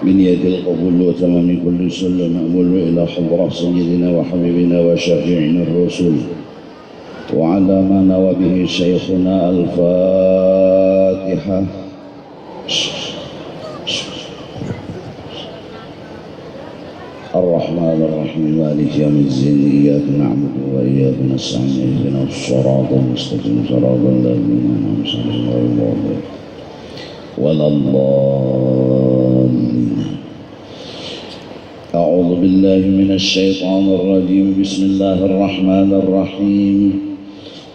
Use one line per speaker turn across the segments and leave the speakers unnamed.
من يد القبول وتمام كل سل مأمول إلى حضرة سيدنا وحبيبنا وشفيعنا الرسول وعلى ما نوى به شيخنا الفاتحة. الرحمن الرحيم مالك يوم الدين إياك نعبد وإياك نستعين اهدنا الصراط المستقيم صراط الذين أنعمت عليهم غير المغضوب ولا الضالين. أعوذ بالله من الشيطان الرجيم. بسم الله الرحمن الرحيم.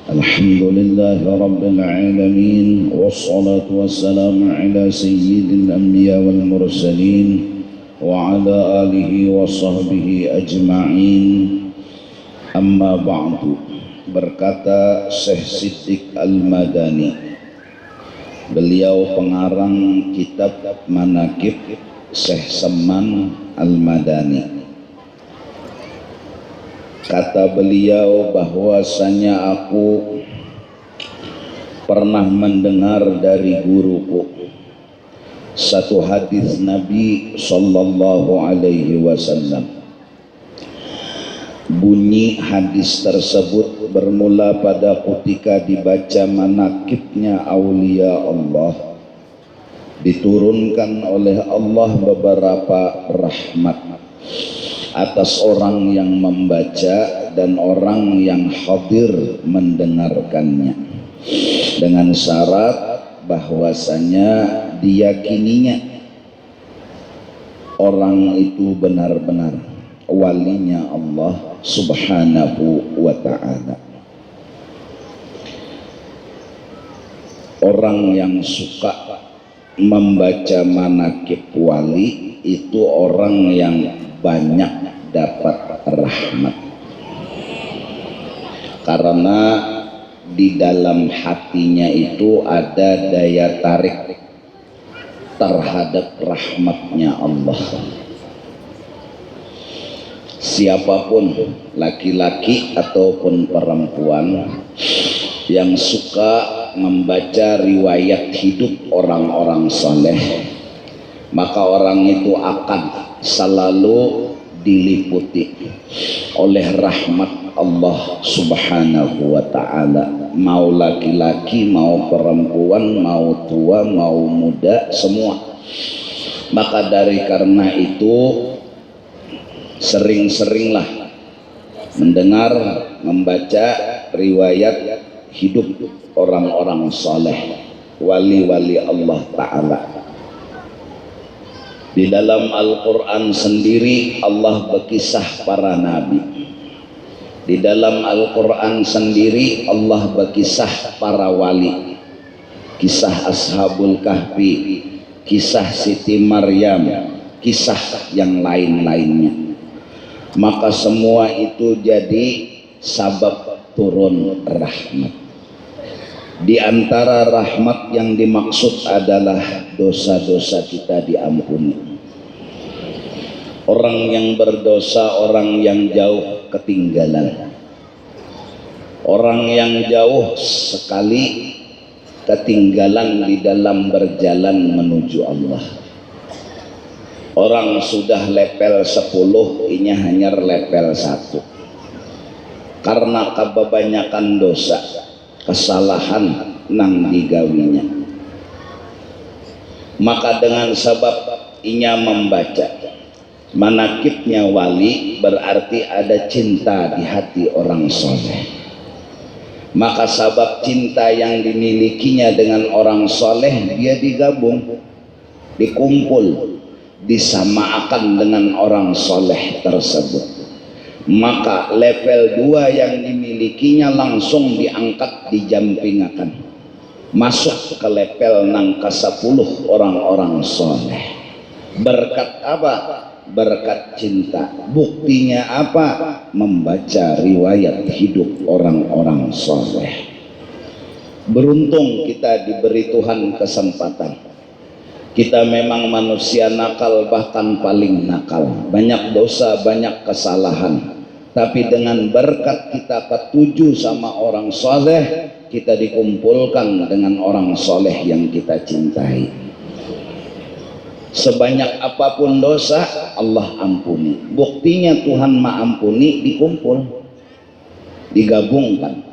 الحمد لله رب العالمين والصلاة والسلام على سيد الأنبياء والمرسلين وعلى آله وصحبه أجمعين. Amma ba'du. Berkata Syekh Siddiq Al-Madani, beliau pengarang kitab Manaqib Syekh Saman Al-Madani. Kata beliau bahwasanya aku pernah mendengar dari guruku satu hadis Nabi sallallahu alaihi wasallam. Bunyi hadis tersebut bermula pada ketika dibaca manaqibnya aulia Allah, diturunkan oleh Allah beberapa rahmat atas orang yang membaca dan orang yang hadir mendengarkannya, dengan syarat bahwasanya diyakininya orang itu benar-benar walinya Allah subhanahu wa ta'ala. Orang yang suka membaca manaqib wali itu orang yang banyak dapat rahmat, karena di dalam hatinya itu ada daya tarik terhadap rahmatnya Allah. Siapapun laki-laki ataupun perempuan yang suka membaca riwayat hidup orang-orang saleh, maka orang itu akan selalu diliputi oleh rahmat Allah subhanahu wa ta'ala, mau laki-laki, mau perempuan, mau tua, mau muda, semua. Maka dari karena itu sering-seringlah mendengar, membaca riwayat hidup orang-orang saleh, wali-wali Allah ta'ala. Di dalam Al-Quran sendiri Allah berkisah para nabi. Di dalam Al-Quran sendiri Allah berkisah para wali. Kisah Ashabul Kahfi, kisah Siti Maryam, kisah yang lain-lainnya. Maka semua itu jadi sabab turun rahmat. Di antara rahmat yang dimaksud adalah dosa-dosa kita diampuni. Orang yang berdosa, orang yang jauh ketinggalan, orang yang jauh sekali ketinggalan di dalam berjalan menuju Allah. Orang sudah level 10, ini hanya level 1 karena kebanyakan dosa, kesalahan nang digawinya. Maka dengan sebab inya membaca manaqibnya wali, berarti ada cinta di hati orang soleh. Maka sebab cinta yang dimilikinya dengan orang soleh, dia digabung, dikumpul, disamakan dengan orang soleh tersebut. Maka level 2 yang dimilikinya langsung diangkat, dijampingakan, masuk ke level nang ke-10 orang-orang soleh. Berkat apa? Berkat cinta. Buktinya apa? Membaca riwayat hidup orang-orang soleh. Beruntung kita diberi Tuhan kesempatan. Kita memang manusia nakal, bahkan paling nakal, banyak dosa, banyak kesalahan. Tapi dengan berkat kita ketuju sama orang soleh, kita kita dikumpulkan dengan orang soleh yang kita cintai. Sebanyak apapun dosa Allah ampuni. Buktinya Tuhan mengampuni dikumpul, digabungkan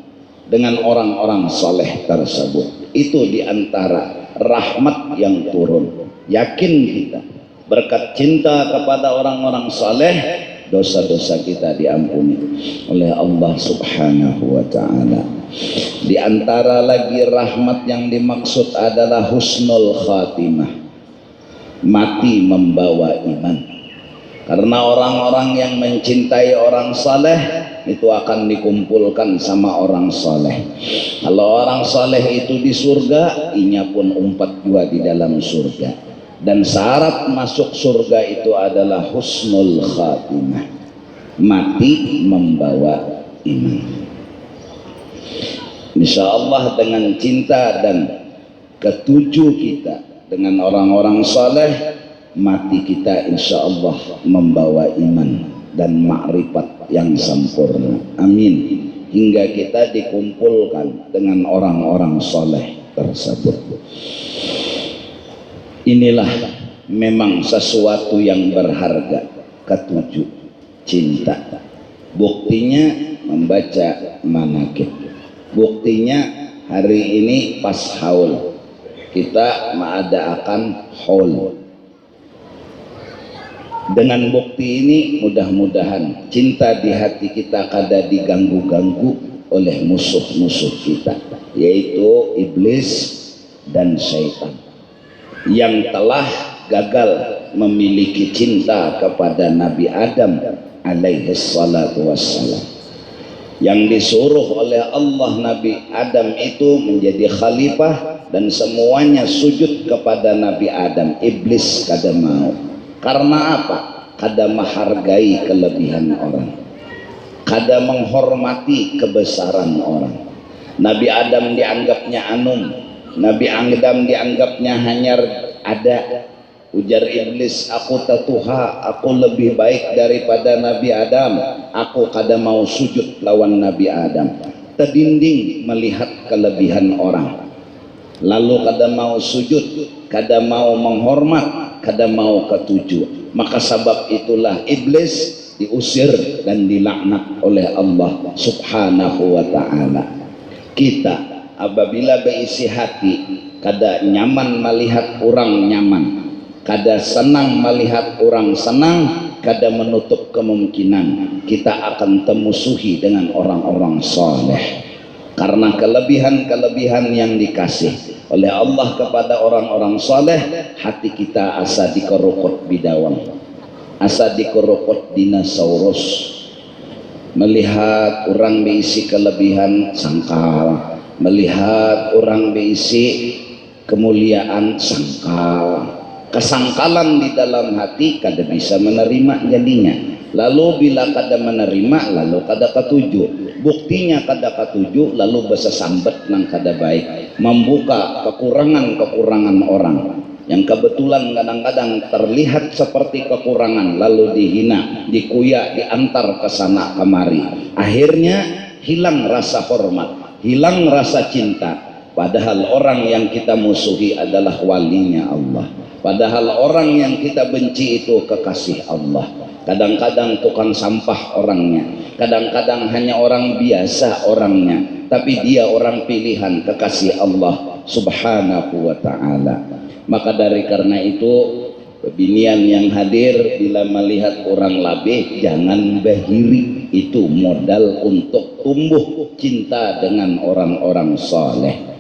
dengan orang-orang soleh tersebut. Itu diantara rahmat yang turun. Yakin kita berkat cinta kepada orang-orang soleh, dosa-dosa kita diampuni oleh Allah subhanahu wa ta'ala. Di antara lagi rahmat yang dimaksud adalah husnul khatimah, mati membawa iman. Karena orang-orang yang mencintai orang saleh itu akan dikumpulkan sama orang saleh. Kalau orang saleh itu di surga, inya pun umpat juga di dalam surga. Dan syarat masuk surga itu adalah husnul khatimah, mati membawa iman. Insya Allah dengan cinta dan ketujuh kita dengan orang-orang saleh, mati kita insya Allah membawa iman dan makrifat yang sempurna. Amin. Hingga kita dikumpulkan dengan orang-orang saleh tersebut. Inilah memang sesuatu yang berharga. Ketujuh, cinta. Buktinya membaca manakib. Buktinya hari ini pas haul kita mengadakan haul. Dengan bukti ini mudah-mudahan cinta di hati kita kada diganggu-ganggu oleh musuh-musuh kita, yaitu iblis dan syaitan yang telah gagal memiliki cinta kepada Nabi Adam alaihi salatu wassalam. Yang disuruh oleh Allah Nabi Adam itu menjadi khalifah dan semuanya sujud kepada Nabi Adam. Iblis kada mau. Karena apa? Kada menghargai kelebihan orang, kada menghormati kebesaran orang. Nabi Adam dianggapnya anum, Nabi Adam dianggapnya hanya ada. Ujar iblis, aku tatuha, aku lebih baik daripada Nabi Adam, aku kada mau sujud lawan Nabi Adam. Terdinding melihat kelebihan orang, lalu kada mau sujud, kada mau menghormat, kada mau ketujuh. Maka sebab itulah iblis diusir dan dilaknat oleh Allah subhanahu wa ta'ala. Kita apabila berisi hati kada nyaman melihat orang nyaman, kada senang melihat orang senang, kada menutup kemungkinan kita akan temusuhi dengan orang-orang soleh. Karena kelebihan-kelebihan yang dikasih oleh Allah kepada orang-orang soleh, hati kita asa dikerukut bidawang, asa dikerukut dinosaurus. Melihat orang berisi kelebihan sangkal, melihat orang berisi kemuliaan sangkal. Kesangkalan di dalam hati kada bisa menerima jadinya. Lalu bila kada menerima, lalu kada ketujuh. Buktinya kada ketujuh, lalu basa sambet nang kada baik, membuka kekurangan-kekurangan orang yang kebetulan kadang-kadang terlihat seperti kekurangan, lalu dihina, dikuyak, diantar ke sana kemari. Akhirnya hilang rasa hormat, hilang rasa cinta. Padahal orang yang kita musuhi adalah walinya Allah. Padahal orang yang kita benci itu kekasih Allah. Kadang-kadang tukang sampah orangnya, kadang-kadang hanya orang biasa orangnya, tapi dia orang pilihan kekasih Allah subhanahu wa ta'ala. Maka dari karena itu, binian yang hadir bila melihat orang labih jangan bahiri. Itu modal untuk tumbuh cinta dengan orang-orang soleh.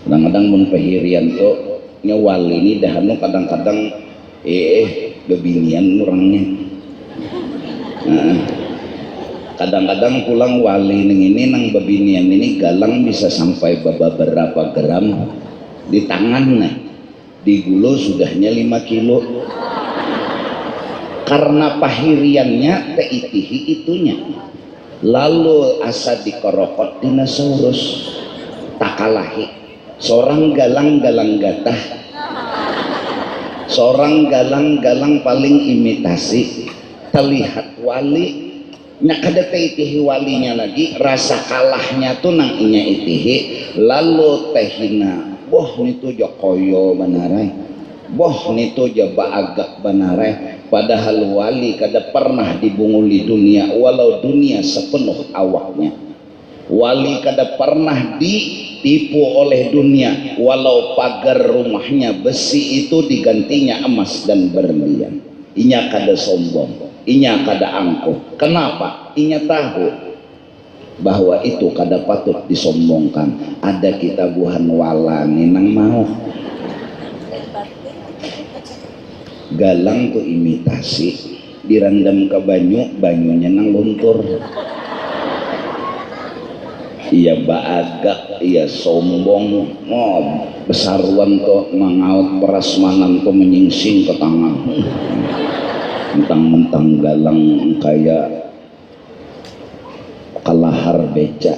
Kadang-kadang mun pahirian tuh nyawal ini dahanu kadang-kadang bebinian orangnya. Nah, kadang-kadang pulang wali ini nang bebinian ini galang bisa sampai beberapa gram di tangan, nah di gulo sudahnya 5 kilo. Karena pahiriannya teitihi itunya, lalu asa dikorokot dinosaurus takalahi. Seorang galang-galang gatah, seorang galang-galang paling imitasi, terlihat wali nya kada teitihi walinya lagi, rasa kalahnya tuh nang inya itihi, lalu tehina boh nitu jokoyo banarai boh nito jaba agak banare, padahal wali kada pernah dibunguli dunia walau dunia sepenuh awaknya. Wali kada pernah ditipu oleh dunia walau pagar rumahnya besi itu digantinya emas dan berlian. Inya kada sombong, inya kada angkuh. Kenapa? Inya tahu bahwa itu kada patut disombongkan. Ada kitabuhan wala nang mau galang tuh imitasi, direndam ke banyu, banyunya nang luntur. Iya baagak, iya sombong, besaruan tuh mangaut perasmanan tuh menyingsing ke tangan. Mentang-mentang galang kayak kalahar beca.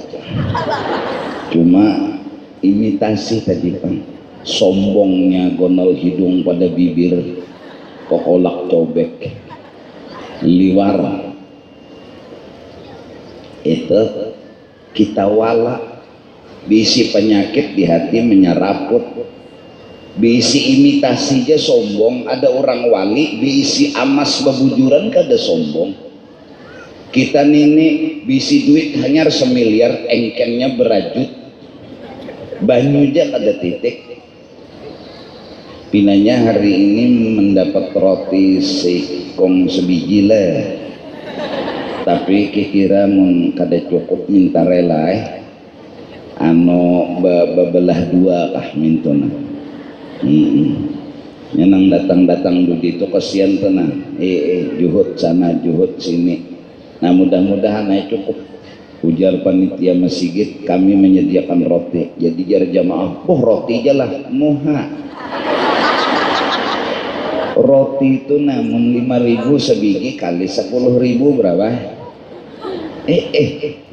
Cuma imitasi tadi kan, sombongnya gonol hidung pada bibir, kokolak cobek, liwar. Itu kita wala, bisi penyakit di hati menyeraput, bisi imitasi aja sombong. Ada orang wali bisi amas bebujuran kada sombong. Kita nini bisi duit hanya semiliar, engkennya berajut, banyu aja kada titik. Pinanya hari ini mendapat roti sekong sebiji lah, tapi kira mun kada cukup minta rela bebelah dua kah mintuna. Nyenang datang-datang begitu kasihan tenang. Juhud sana juhud sini. Nah mudah-mudahan cukup. Ujar panitia masjid, kami menyediakan roti. Jadi jar jamaah, roti aja lah, muha. Roti itu namun 5.000 sebiji kali 10.000 berapa?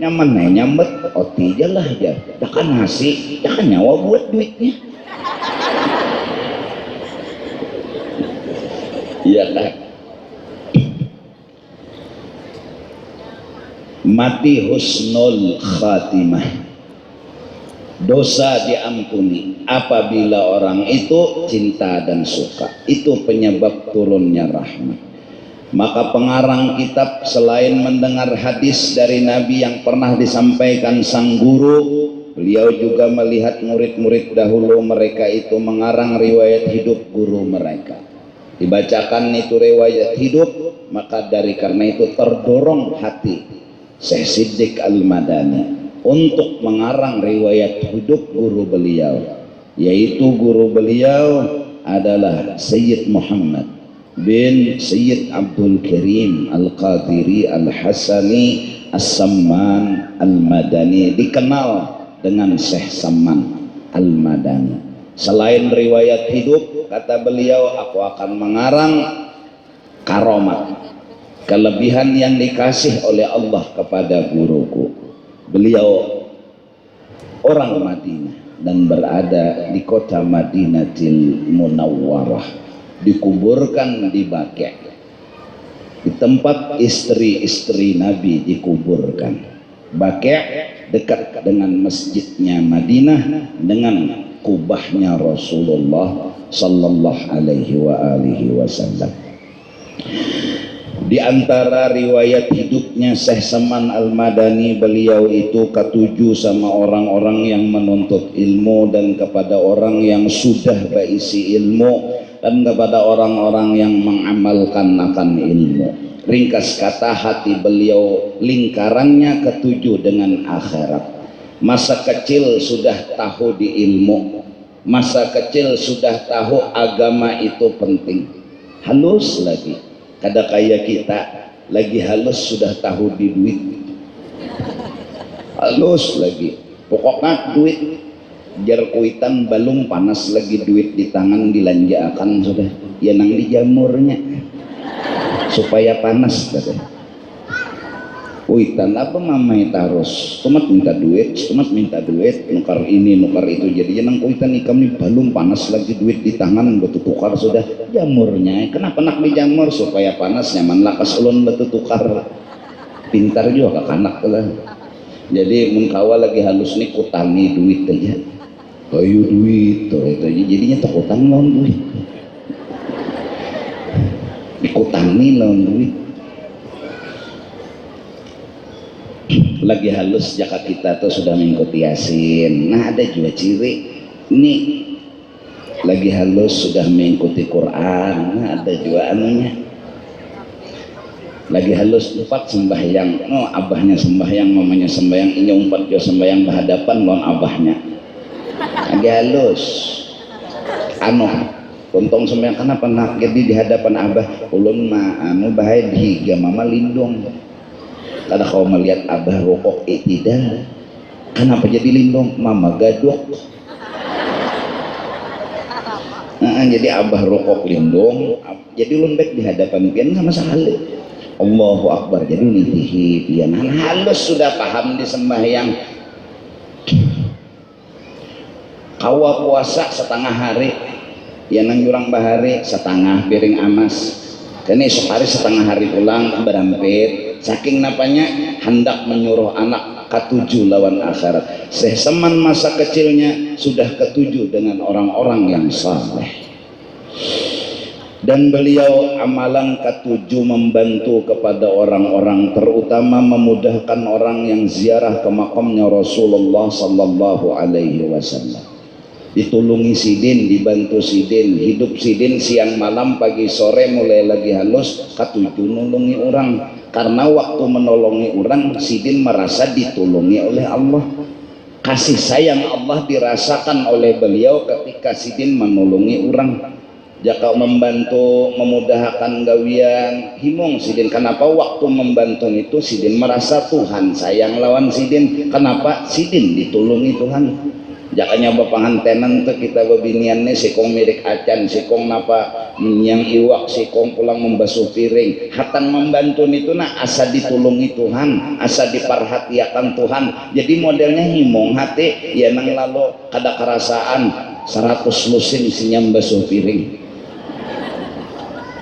Nyaman nyambet roti aja lah aja. Dah kan nasi, dah kan nyawa buat duitnya. Iya kan? Mati husnul khatimah, dosa diampuni apabila orang itu cinta dan suka. Itu penyebab turunnya rahmat. Maka pengarang kitab selain mendengar hadis dari Nabi yang pernah disampaikan sang guru, beliau juga melihat murid-murid dahulu mereka itu mengarang riwayat hidup guru mereka. Dibacakan itu riwayat hidup, maka dari karena itu terdorong hati Syekh Siddiq Al-Madani untuk mengarang riwayat hidup guru beliau, yaitu guru beliau adalah Sayyid Muhammad bin Sayyid Abdul Karim Al-Qadiri Al-Hasani As-Samman Al-Madani, dikenal dengan Syekh Samman Al-Madani. Selain riwayat hidup, kata beliau, aku akan mengarang karomat, kelebihan yang dikasih oleh Allah kepada guruku. Beliau orang Madinah dan berada di kota Madinatil Munawwarah, dikuburkan di Baqi', di tempat istri-istri Nabi dikuburkan. Baqi' dekat dengan masjidnya Madinah, dengan kubahnya Rasulullah sallallahu alaihi wasallam. Di antara riwayat hidupnya Syekh Saman Al-Madani, beliau itu ketujuh sama orang-orang yang menuntut ilmu dan kepada orang yang sudah berisi ilmu dan kepada orang-orang yang mengamalkan akan ilmu. Ringkas kata, hati beliau lingkarannya ketujuh dengan akhirat. Masa kecil sudah tahu di ilmu, masa kecil sudah tahu agama itu penting. Halus lagi, kada kayak kita lagi halus sudah tahu di duit. Halus lagi, pokoknya duit jar kuitan balung panas lagi, duit di tangan dilanjakan sudah, ya nang dijamurnya supaya panas katanya. Kuitan apa mamai tarus, tumat minta duit, nukar ini nukar itu, jadi nang kuitan ikam nih balung panas lagi, duit di tangan betul tukar sudah, jamurnya kenapa nak dijamur supaya panas, nyaman lakas ulun betul tukar. Pintar juga kanak lah. Jadi mun kawa lagi halus nih kutangi duit aja, kayu duit tuh itu jadinya tak utang lawan duit. ikutani lawan duit lagi halus jaka kita tuh sudah mengikuti Yasin. Nah ada juga ciri ini lagi halus sudah mengikuti Quran. Nah ada juga anunya lagi halus 4 sembahyang. Oh abahnya sembahyang, mamanya sembahyang, ini 4 jo sembahyang berhadapan lawan abahnya lagi halus anu untung sembahyang kenapa nak jadi di hadapan abah ulun mah anu bahaya dihiga mama lindung. Karena kau melihat abah rokok tidak kenapa jadi lindung mama gadok. Jadi abah rokok lindung jadi lembek di hadapan pian sama sekali. Allahu Akbar jadi nitihi pian halus sudah paham di sembahyang. Kawa puasa setengah hari ya nang jurang bahari setengah piring amas kini sehari setengah hari pulang berampit saking napanya hendak menyuruh anak ketujuh lawan akhirat. Seseman masa kecilnya sudah ketujuh dengan orang-orang yang saleh. Dan beliau amalan ketujuh membantu kepada orang-orang, terutama memudahkan orang yang ziarah ke makamnya Rasulullah sallallahu alaihi wasallam. Ditulungi sidin, dibantu sidin, hidup sidin siang malam pagi sore mulai lagi halus ketujuh nulungi orang. Karena waktu menolongi orang sidin merasa ditulungi oleh Allah. Kasih sayang Allah dirasakan oleh beliau ketika sidin menolongi orang. Jika membantu memudahkan gawian himung sidin. Kenapa waktu membantu itu sidin merasa Tuhan sayang lawan sidin. Kenapa sidin ditulungi Tuhan. Jakanya bapangantenan tuh kita bebiniannya sikong mirik acan, sikong napa menyang iwak, sikong pulang membasuh piring. Hatan membantu itu nah asa ditulungi Tuhan, asa diperhatiakan Tuhan. Jadi modelnya himong hati ya nang lalu kada kerasaan 100 lusin sinyam basuh piring.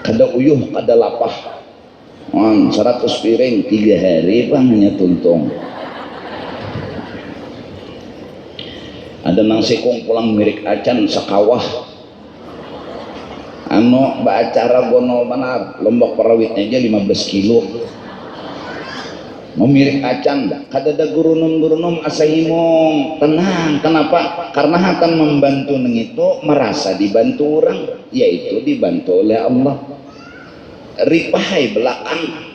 Kada uyuh, kada lapah. 100 piring 3 hari bang hanya tuntung. Ada nang sikong pulang mirik acan sakawah anu acara gonol benar lombok perawitnya aja 15 kilo mau mirik acan kadada gurunum asa himong tenang. Kenapa? Karena hatan membantu neng itu merasa dibantu orang yaitu dibantu oleh Allah. Ripahai belakang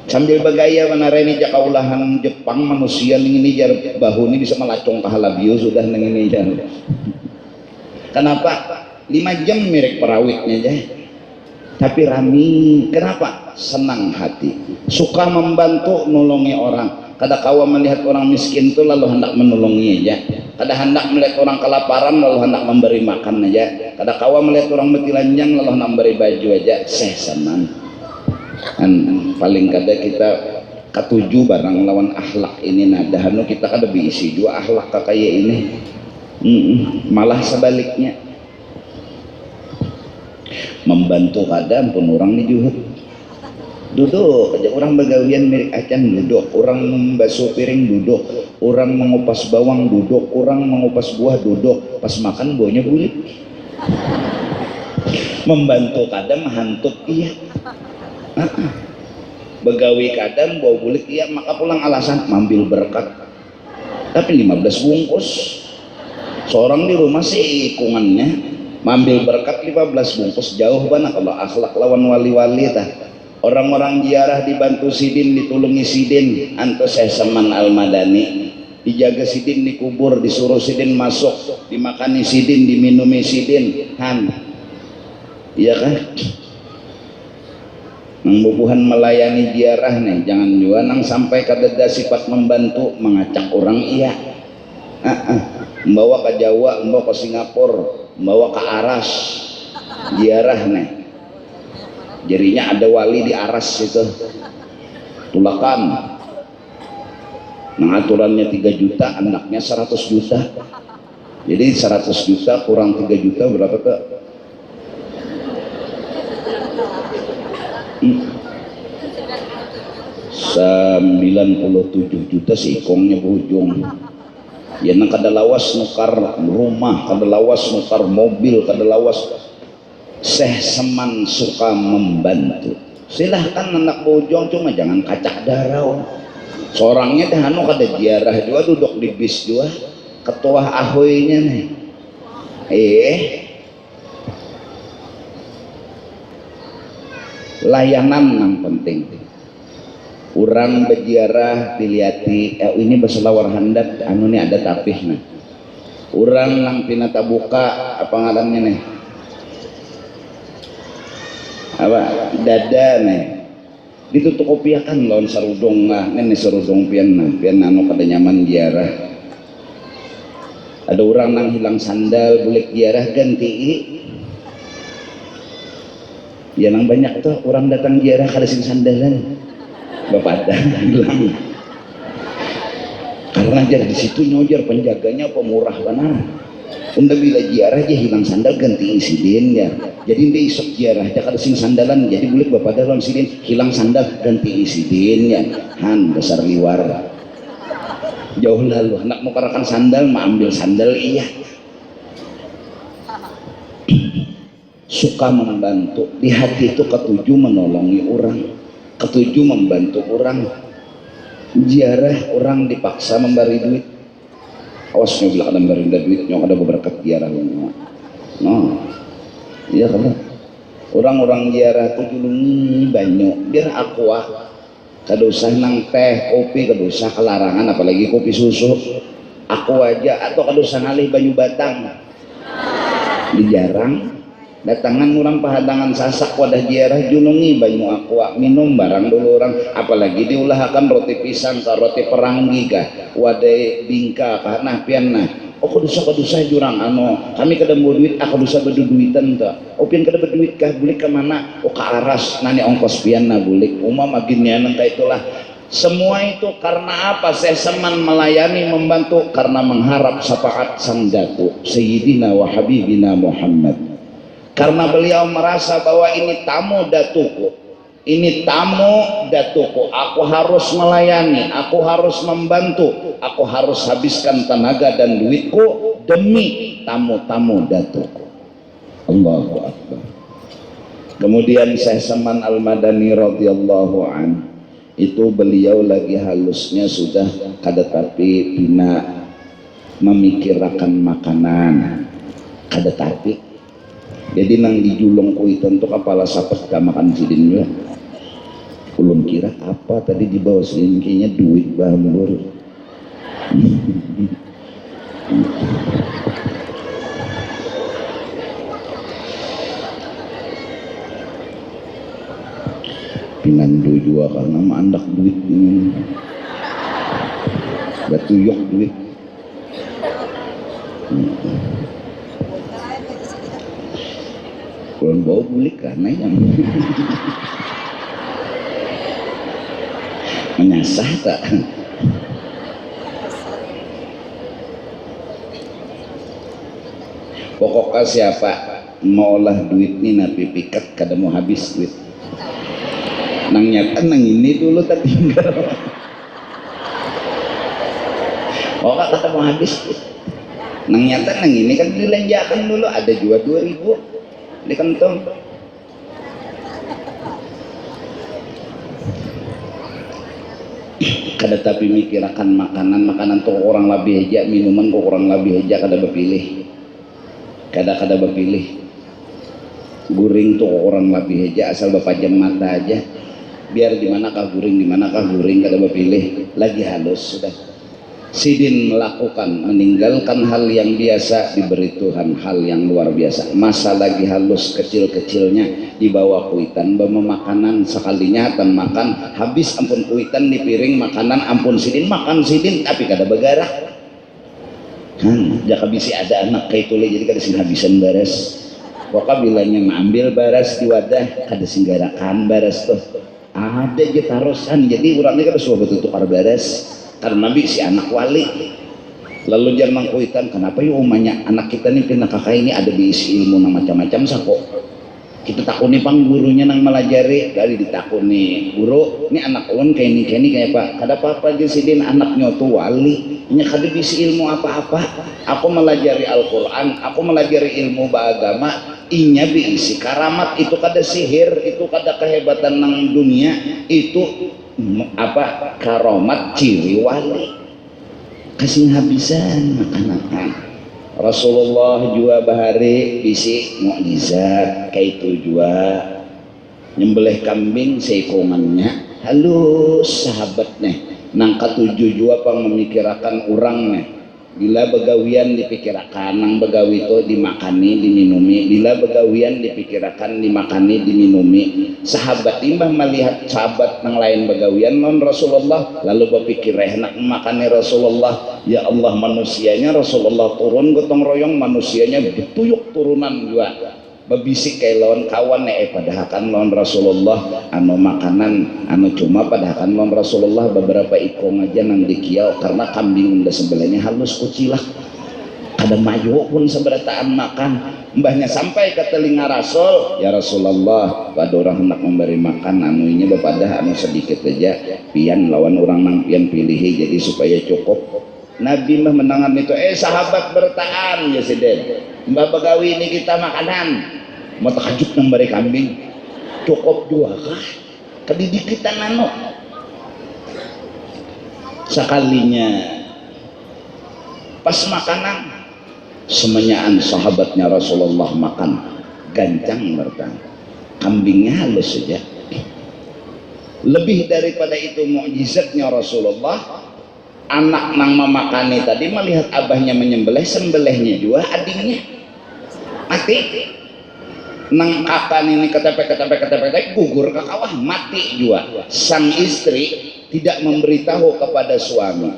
sambil bagaya menareni jakaulahan Jepang manusia ini jar bahu ini bisa melacong ke halabio sudah neng ini jar. Kenapa? 5 jam mirip perawitnya aja tapi rami. Kenapa? Senang hati, suka membantu nolongi orang. Kada kawa melihat orang miskin itu lalu hendak menolongi aja. Kada hendak melihat orang kelaparan lalu hendak memberi makan aja. Kada kawa melihat orang metilanjang lalu hendak memberi baju aja. Saya senang. Paling kada kita ketujuh barang lawan akhlak ini nah dahanu kita kada diisi dua akhlak kakaya ini. Malah sebaliknya membantu kadang pun orang nih juhud duduk aja orang begawian mirik acan duduk, orang membasuh piring duduk, orang mengupas bawang duduk, orang mengupas buah duduk, pas makan buahnya bulit. Membantu kadang hantuk iya. Begawi kadang bawa bulik iya maka pulang alasan mambil berkat tapi 15 bungkus seorang di rumah sih ikungannya mambil berkat 15 bungkus jauh banget kalau akhlak lawan wali-wali tah. Orang-orang ziarah dibantu sidin ditulungi sidin antus Seman Al-Madani dijaga sidin dikubur disuruh sidin masuk dimakani sidin diminumi sidin iya kan membubuhan melayani ziarah nih jangan juga nang sampai kadeda sifat membantu mengacak orang iya membawa ke Jawa, membawa ke Singapura, membawa ke Aras ziarah nih jadinya ada wali di Aras itu tulakan nah aturannya 3 juta anaknya 100 juta jadi 100 juta kurang 3 juta berapa tuh 97 juta si ikongnya berujung ya nang kada lawas nukar rumah, kada lawas nukar mobil, kada lawas Syekh Seman suka membantu. Silahkan anak bojong, cuma jangan kacak darah. Seorangnya dah anu kada ziarah juga, duduk di bis juga, ketua ahoynya nih. Layanan yang penting. Urang berziarah diliati, ini berselawar handap, anu nih ada tapihna. Urang nang pinata buka apa ngarannya nih? Apa dada nih? Ditutup kopiakan lawan sarudong lah, nenek sarudong pian anu kada nyaman ziarah. Ada orang nang hilang sandal, boleh ziarah ganti. Ya nang banyak tuh orang datang ziarah kada sing sandalan. Bapak ada hilang. Karena jar di situ nyojar penjaganya pemurah benar. Unda bila ziarah aja hilang sandal ganti insiden ya. Jadi dia isok ziarah aja kada sing sandalan, jadi boleh bapak dalam insiden hilang sandal ganti insiden ya. Han dasar liwar. Jauh lalu anak mau karakan sandal, mau ambil sandal iya. Suka membantu, di hati itu ketujuh menolongi orang, ketujuh membantu orang. Ziarah orang dipaksa memberi duit, awas nih bila kada memberi duit nyok ada berkat ziarah iya kan orang-orang ziarah tuh julungi banyak biar aqua kada usah nang teh kopi, kada usah kelarangan apalagi kopi susu, aku aja atau kada usah ngalih banyu batang dijarang datangan orang pahadangan sasak wadah ziarah junungi banyu aqua minum barang dulu orang, apalagi diulahakan roti pisang ke roti peranggi kah wadah bingka kah nah pian nah kadusa jurang anu kami kada mau duit aku kadusa berduitan ta pian kada berduit kah bulik ke mana ke aras nani ongkos pian nah bulik maginnya nang itulah. Semua itu karena apa? Syekh Seman melayani membantu karena mengharap syafaat sang datu Sayyidina wa Habibina Muhammad. Karena beliau merasa bahwa ini tamu datuku, ini tamu datuku, aku harus melayani, aku harus membantu, aku harus habiskan tenaga dan duitku demi tamu-tamu datuku. Allahu Akbar. Kemudian Syekh Seman Al-Madani radhiyallahu an, itu beliau lagi halusnya sudah kada tapi bina memikirkan makanan kada tapi. Jadi nang dijulung kuitan tuh kepala sapet gak makan sidin juga. Ulun kira apa tadi di bawah sidin kayaknya duit bambur. Pinandu juga karena mandak duit ini. Batu yok duit. Kulon bau bulik karena yang menyasar tak. Pokoknya siapa mau olah duit ini nabi pikat kada mau habis duit. Nang nyata nang ini dulu tak tinggal. Pokoknya kada mau habis duit. Nang nyata nang ini kan dilanjakan dulu ada juga 2000 di kantong. Kada tapi mikirakan makanan tuh orang lebih aja, minuman kok orang lebih aja kada berpilih, kada berpilih. Guring tuh orang lebih aja asal bapak jam mata aja, biar dimanakah guring kada berpilih, lagi halus sudah. Sidin melakukan meninggalkan hal yang biasa diberi Tuhan hal yang luar biasa. Masa lagi halus kecil-kecilnya dibawa kuitan bawa makanan sekalinya tan makan habis ampun kuitan di piring makanan ampun sidin makan sidin tapi kada begarah. Jaka bisi ada anak kayak itu jadi kada sing habisan baras. Pokoknya bilanya ngambil baras di wadah kada sing garakan baras tuh. Ada aja tarusan jadi orangnya kada suka betul-betul baras. Karena Nabi si anak wali lalu jangan kuitan kenapa yuk umanya anak kita nih pindah kakak ini ada diisi ilmu nang macam-macam sako kita takuni pang gurunya nang melajari dari ditakuni guru ini anak ulun kayak ini kayak pak kada apa-apa aja sidin anaknya tuh wali nya kada bisi ilmu apa-apa. Aku melajari Al-Quran, aku melajari ilmu beragama, inya bisi karamat. Itu kada sihir, itu kada kehebatan nang dunia, itu apa karamat ciri wali. Kasih habisan makan-makan. Rasulullah jua bahari bisi mukjizat kayak itu jua nyembelih kambing seikongannya halus sahabatnya nang katujuh jua pang memikirakan urangnya bila begawian dipikirakan nang begawi itu dimakani diminumi bila begawian dipikirakan dimakani diminumi. Sahabat imbah melihat sahabat nang lain begawian non Rasulullah lalu berpikir enak makani Rasulullah, ya Allah manusianya Rasulullah turun gotong royong manusianya dituyuk turunan juga babisik kayak lawan kawan padahakan lawan Rasulullah anu makanan anu cuma padahakan lawan Rasulullah beberapa ikong aja nang dikiau karena kambing udah sebelahnya halus kucilah ada mayu pun seberataan makan. Mbahnya sampai ke telinga Rasul, ya Rasulullah pada orang hendak memberi makan anunya bepadah anu sedikit aja pian lawan orang nang pian pilihi jadi supaya cukup. Nabi mbah menangan itu sahabat bertahan ya siden mbah begawi ini kita makanan mau takajub nang bari kambing cukup dua kah kedidik kita nano sekalinya pas makanan semenyaan sahabatnya Rasulullah makan gancang bertahan kambingnya halus saja. Lebih daripada itu mukjizatnya Rasulullah, anak nang memakani tadi melihat abahnya menyembelih sembelihnya juga adiknya mati nang akan ini ketepek gugur ke kawah mati juga. Sang istri tidak memberitahu kepada suami.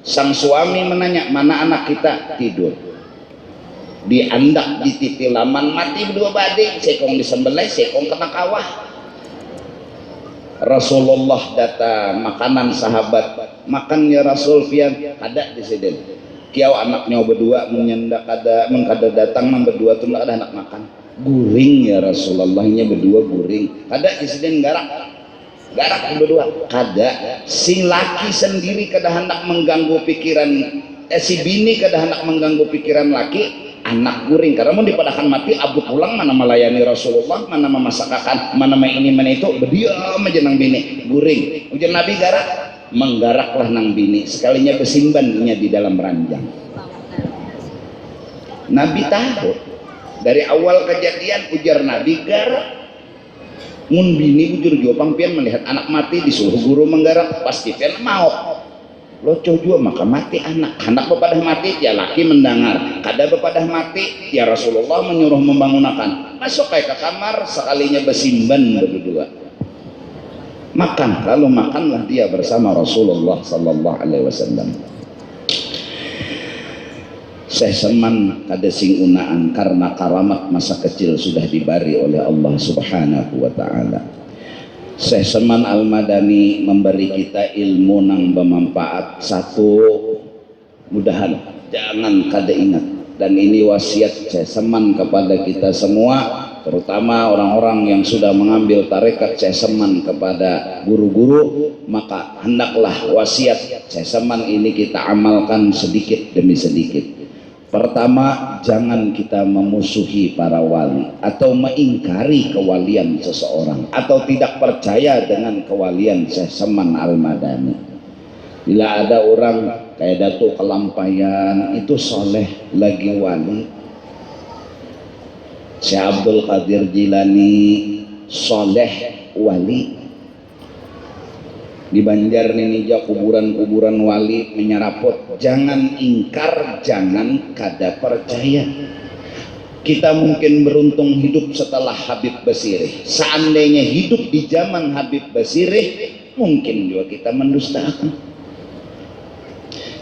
Sang suami menanya mana anak kita tidur diandak di titilaman mati berdua badik sekong disembelih sekong kena kawah. Rasulullah datang makanan sahabat makan ya Rasul pian ada di sini kiau anaknya berdua menyendak ada mengkada datang nang berdua tuh ada anak makan guring ya Rasulullahnya berdua guring ada di sini garak berdua kada si laki sendiri kada hendak mengganggu pikiran si bini kada hendak mengganggu pikiran laki anak guring karena mau dipadakan mati abu pulang mana melayani Rasulullah mana memasakakan mana ini mana itu berdiam aja nang bini guring ujian Nabi garak menggaraklah nang bini sekalinya besimbannya di dalam ranjang. Nabi tahu dari awal kejadian ujar Nabi garak mun bini ujur jua pangpian melihat anak mati disuruh guru menggarak pasti pian mau loco juga maka mati anak bepadah mati ya laki mendengar kada bepadah mati ya Rasulullah menyuruh membangunakan masuk kayak ke kamar sekalinya besimban berdua makan lalu makanlah dia bersama Rasulullah sallallahu alaihi wasallam. Syekh Seman kada sing unaan karena karamat masa kecil sudah dibari oleh Allah subhanahu wa ta'ala. Syekh Seman Al-Madani memberi kita ilmu nang bermanfaat. Satu, mudahan jangan kada ingat dan ini wasiat Syekh Seman kepada kita semua, terutama orang-orang yang sudah mengambil tarekat Syekh Seman kepada guru-guru, maka hendaklah wasiat Syekh Seman ini kita amalkan sedikit demi sedikit. Pertama, jangan kita memusuhi para wali atau mengingkari kewalian seseorang atau tidak percaya dengan kewalian Syekh Seman Al-Madani. Bila ada orang kayak Datuk Kelampayan itu soleh lagi wali, Syekh Abdul Qadir Jilani soleh wali, di Banjar Ninija kuburan-kuburan wali menyeraput. Jangan ingkar, jangan kada percaya. Kita mungkin beruntung hidup setelah Habib Basirih. Seandainya hidup di zaman Habib Basirih, mungkin juga kita mendustakan.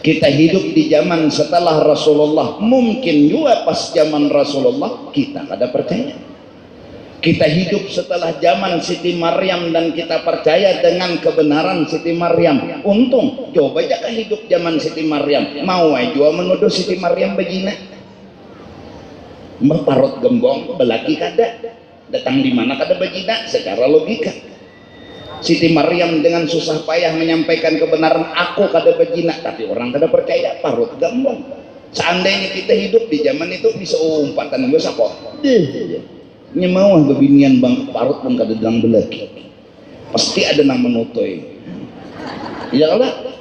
Kita hidup di zaman setelah Rasulullah, mungkin juga pas zaman Rasulullah kita kada percaya. Kita hidup setelah zaman Siti Maryam dan kita percaya dengan kebenaran Siti Maryam. Untung, coba aja hidup zaman Siti Maryam. Mau aja menuduh Siti Maryam begina. Merparut gembong, belaki kada. Datang di mana kada begina secara logika. Siti Maryam dengan susah payah menyampaikan kebenaran, aku kada bejina, tapi orang kada percaya, parut gambang. Seandainya kita hidup di zaman itu bisa umpatan gue kok deh nyemawah bebinian bang parut pun kada dalam belaki pasti ada nang menutoi ya Allah.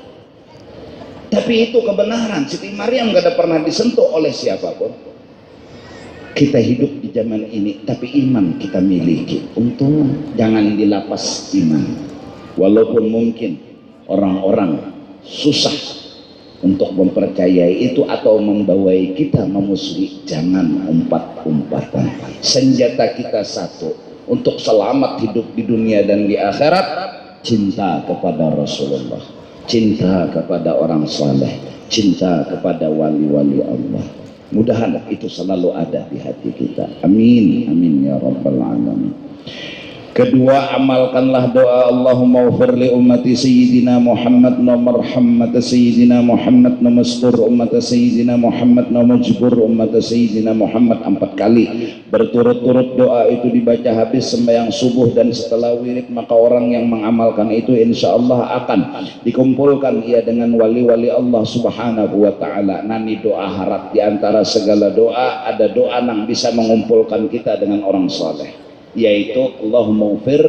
Tapi itu kebenaran. Siti Maryam kada pernah disentuh oleh siapapun. Kita hidup di zaman ini tapi iman kita miliki. Untung jangan dilapas iman, walaupun mungkin orang-orang susah untuk mempercayai itu atau membawai kita memusuhi. Jangan umpat-umpatan. Senjata kita satu untuk selamat hidup di dunia dan di akhirat, cinta kepada Rasulullah, cinta kepada orang saleh, cinta kepada wali-wali Allah. Mudahan itu selalu ada di hati kita. Amin amin ya rabbal alamin. Kedua, amalkanlah doa Allahumma ufir li ummati sayyidina Muhammad nomor hammat sayyidina Muhammad namastur ummat sayyidina Muhammad namajbur ummat sayyidina Muhammad 4 kali berturut-turut. Doa itu dibaca habis sembahyang subuh dan setelah wirid, maka orang yang mengamalkan itu insya Allah akan dikumpulkan ia dengan wali-wali Allah subhanahu wa ta'ala. Nani doa harap di antara segala doa ada doa yang bisa mengumpulkan kita dengan orang saleh, yaitu Allahumma ufir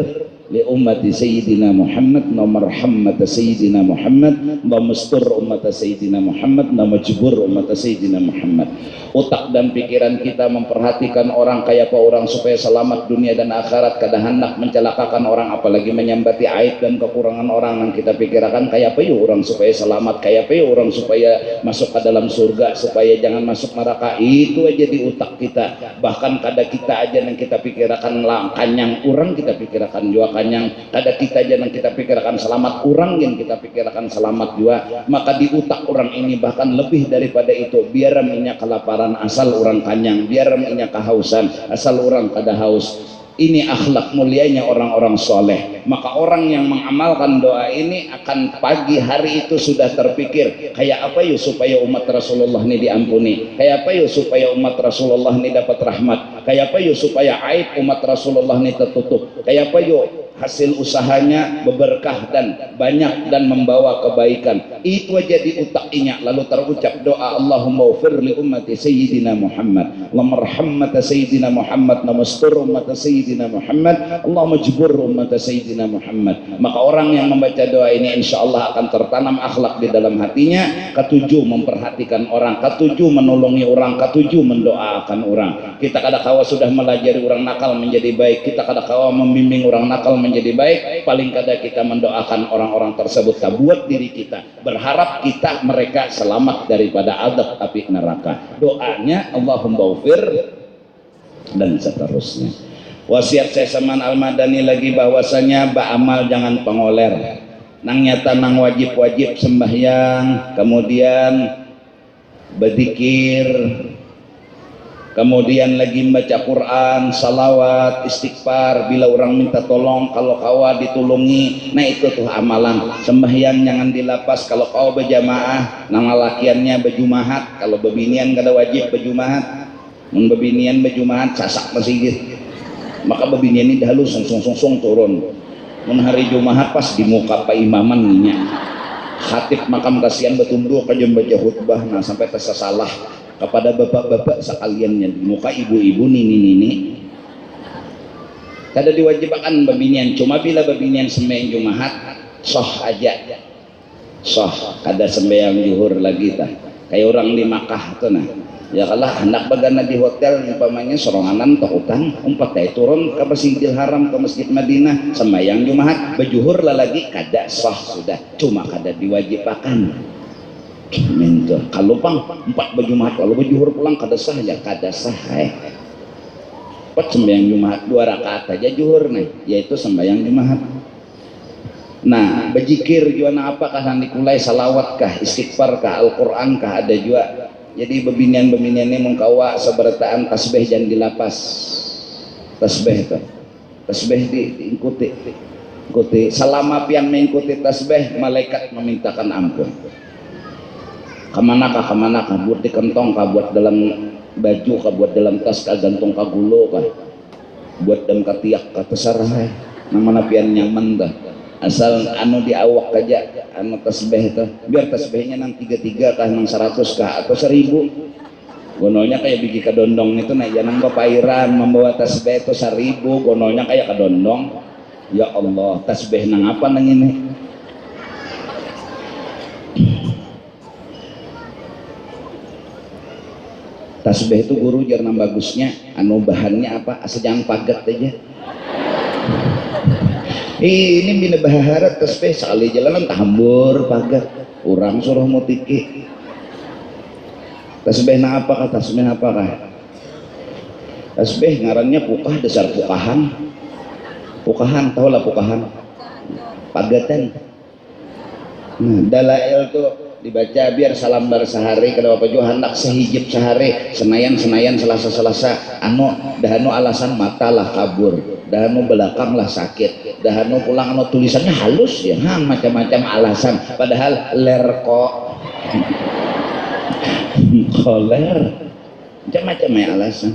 li ummati sayyidina Muhammad nomor hammat sayyidina Muhammad namastur ummat sayyidina Muhammad namajbur ummat sayyidina Muhammad. Otak dan pikiran kita memperhatikan orang kayak apa orang supaya selamat dunia dan akhirat, kada hendak mencelakakan orang, apalagi menyambati aib dan kekurangan orang. Yang kita pikirkan kayak apa yuk orang supaya selamat, kayak apa yuk orang supaya masuk ke dalam surga, supaya jangan masuk neraka. Itu aja di otak kita. Bahkan kada kita aja yang kita pikirkan lang kanyang orang, kita pikirkan juga kanyang. Kada kita aja yang kita pikirkan selamat orang, yang kita pikirkan selamat juga. Maka di otak orang ini bahkan lebih daripada itu. Biar minyak kelaparan asal orang kanyang, biar minyak kehausan asal orang kada haus. Ini akhlak mulianya orang-orang soleh. Maka orang yang mengamalkan doa ini akan pagi hari itu sudah terpikir kayak apa yuk supaya umat Rasulullah ini diampuni, kayak apa yuk supaya umat Rasulullah ini dapat rahmat, kayak apa yuk supaya aib umat Rasulullah ini tertutup, kayak apa yuk hasil usahanya berberkah dan banyak dan membawa kebaikan. Itu aja di otaknya. Lalu terucap doa Allahumma ufir li ummati sayyidina Muhammad Allahumma rahmat sayyidina Muhammad namastur ummat sayyidina Muhammad Allahumma jbur ummat sayyidina Muhammad. Maka orang yang membaca doa ini insya Allah akan tertanam akhlak di dalam hatinya. Ketujuh, memperhatikan orang. Ketujuh, menolongi orang. Ketujuh, mendoakan orang. Kita kadang-kala sudah melajari orang nakal menjadi baik, kita kadang-kala membimbing orang nakal menjadi baik. Paling kadang kita mendoakan orang-orang tersebut, buat diri kita, berharap kita mereka selamat daripada adab api neraka. Doanya Allahumma ufir dan seterusnya. Wasiat saya Saman Al-Madani lagi bahwasanya ba'amal jangan pengoler. Nang nyata nang wajib-wajib sembahyang, kemudian berzikir, kemudian lagi membaca Quran, salawat, istighfar, bila orang minta tolong, kalau kawa ditulungi. Nah itu tuh amalan. Sembahyang jangan dilapas. Kalau kau berjamaah, nama lakiannya berjumahat. Kalau bebinian kada wajib berjumahat. Mun bebinian berjumahat sasak masjid, maka bebinian ini dahulu song turun. Mun hari Jumahat pas di muka Pak Imaman nya khatib makam kasihan betunduk aja baca khutbah. Nah sampai tersalah kepada bapak-bapak sekaliannya di muka ibu-ibu nini-nini kada diwajibkan bebinian. Cuma bila bebinian sembahyang Jumahat soh aja, soh kada sembahyang zuhur lagi tah. Kayak orang di Makkah tuh nah. Ya kalah hendak bagana di hotel umpamanya soronganan utang umpat teh turun ke Masjidil Haram, ke Masjid Madinah sembahyang Jumahat bejuhur lah lagi kada sah sudah, cuma kada diwajibkan. Mentor kalau pang empat berjumahat kalau berjuhur pulang kada sah ya kada sah. Pas sembahyang Jumahat 2 rakaat aja juhur nih, yaitu sembahyang Jumahat. Nah berzikir juga apakah dikulai salawat kah, istighfar kah, Al-Quran kah, ada juga. Jadi bebinian-bebinian ini mengkawa seberataan tasbih jangan dilapas. Tasbih itu, tasbih diikuti. Selama pian mengikuti tasbih, malaikat memintakan ampun. Kemanakah buat di kantong kah, buat dalam baju kah, buat dalam tas kah, gantung kah gulo kah, buat dalam katiak kah, terserah. Namanya pian nyaman dah. asal anu di awak aja anu tasbih itu biar tasbihnya nang 33 kah nang 100 kah atau 1000 gononya kayak biji kadondong itu nah jangan papairan membawa tasbih itu 1000 gononya kayak kadondong. Ya Allah, tasbih nang apa nang ini? Tasbih itu guru jarang bagusnya anu bahannya apa asal jangan pagat aja. Ini bina baharat tasbih sekali jalanan tahambur pagat orang suruh mutiki tasbih na apa kah tasbih apa kah tasbih ngarannya pukah dasar pukahan tahu lah pukahan pagatan. Dalail tuh dibaca biar salambar sehari kada bapak juga hendak sehijib sehari senayan selasa anu dahanu alasan mata lah kabur dahanu belakang lah sakit dahanu pulang anu tulisannya halus ya macam-macam alasan padahal lerko koler macam-macam ya alasan.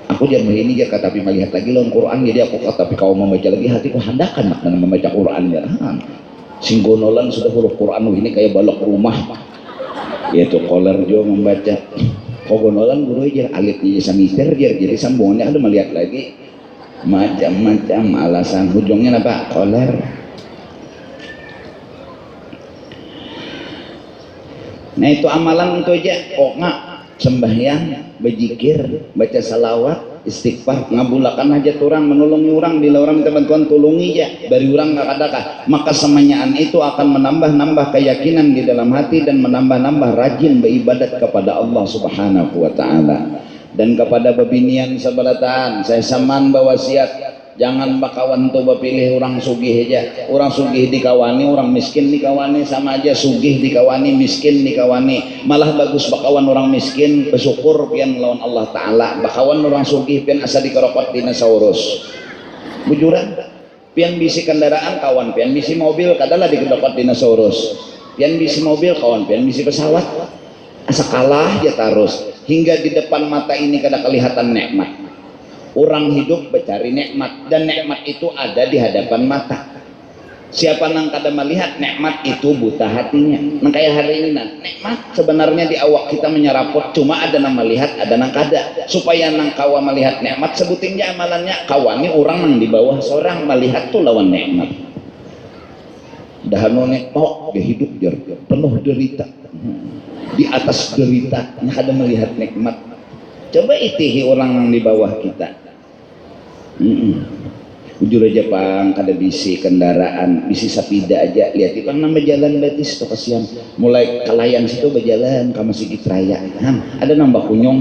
Aku jangan ini dia kata tapi melihat lagi lawan Quran jadi aku kata tapi kau membaca lagi hatiku handakan nak membaca Quran ya. Singgonolan sudah huruf Quran ini kayak balok rumah yaitu koler juga membaca kogonolan guru aja alitnya samister jadi sambungannya ada melihat lagi macam-macam alasan ujungnya apa koler. Nah itu amalan itu aja kok nggak sembahyang berzikir baca salawat istighfar ngabulakan hajat orang menolongi orang bila orang minta bantuan tolongi ya bari orang nggak adakah maka semanyaan itu akan menambah keyakinan di dalam hati dan menambah rajin beribadat kepada Allah Subhanahu wa ta'ala. Dan kepada babinian sabaratan saya saman bawasiat jangan bakawan tuh bapilih orang sugih aja orang sugih dikawani orang miskin dikawani sama aja sugih dikawani miskin dikawani malah bagus bakawan orang miskin bersyukur pian lawan Allah Ta'ala bakawan orang sugih pian asa dikerokot dinosaurus bujuran pian bisi kendaraan kawan pian bisi mobil kadalah dikerokot dinosaurus pian bisi mobil kawan pian bisi pesawat asa kalah aja terus hingga di depan mata ini kada kelihatan nikmat. Orang hidup mencari nikmat dan nikmat itu ada di hadapan mata. Siapa nang kada melihat nikmat itu buta hatinya. Nang kayak hari ini nikmat sebenarnya di awak kita menyeraput cuma ada nang melihat ada nang kada. Supaya nang kawa melihat nikmat sebutin aja amalannya kawani orang nang di bawah seorang melihat tuh lawan nikmat. Dahanu nekok dia hidup jar penuh derita. Di atas deritanya kada melihat nikmat. Coba itihi orang yang di bawah kita. Ujur aja pang kada bisi kendaraan bisi sapida aja lihat pang nama jalan betis tuh kasihan mulai kalayan situ berjalan ke Masjid Raya ada nambah kunyong